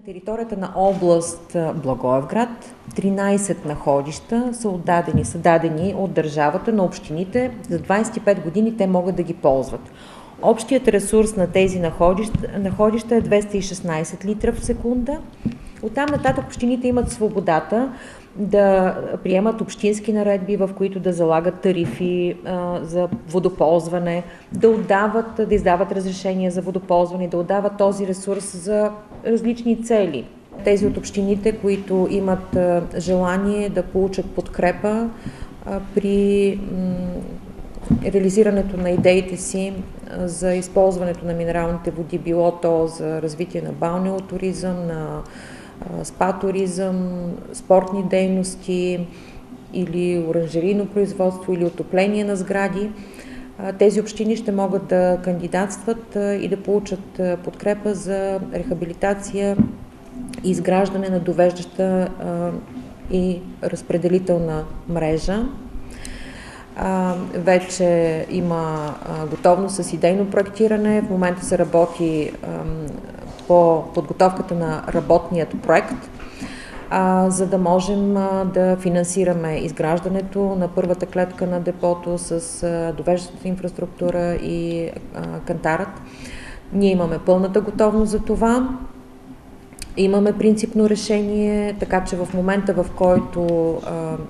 територията на област Благоевград 13 находища са дадени от държавата на общините. За 25 години те могат да ги ползват. Общият ресурс на тези находища е 216 литра в секунда. Оттам нататък общините имат свободата да приемат общински наредби, в които да залагат тарифи за водоползване, да издават разрешения за водоползване, да отдават този ресурс за различни цели. Тези от общините, които имат желание да получат подкрепа при реализирането на идеите си за използването на минералните води, било то за развитие на балнеотуризъм, на спа туризъм, спортни дейности или оранжерийно производство или отопление на сгради, тези общини ще могат да кандидатстват и да получат подкрепа за рехабилитация и изграждане на довеждаща и разпределителна мрежа. Вече има готовност с идейно проектиране. В момента се работи по подготовката на работният проект, за да можем да финансираме изграждането на първата клетка на депото с довеждащата инфраструктура и кантарът. Ние имаме пълната готовност за това. Имаме принципно решение, така че в момента, в който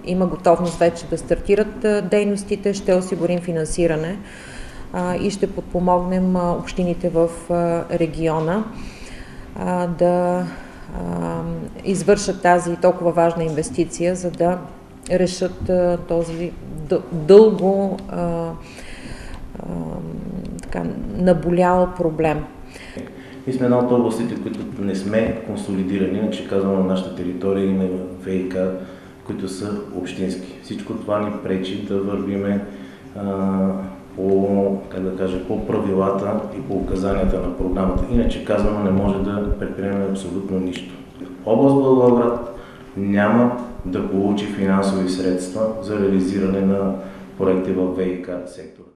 има готовност вече да стартират дейностите, ще осигурим финансиране и ще подпомогнем общините в региона да извършат тази толкова важна инвестиция, за да решат този дълго наболял проблем. Ние сме една от областите, които не сме консолидирани, иначе казвам, на нашата територия има ВиК, които са общински. Всичко това ни пречи да вървиме по правилата и по указанията на програмата. Иначе казано, не може да предприемем абсолютно нищо. Област Благоевград няма да получи финансови средства за реализиране на проекти в ВиК сектора.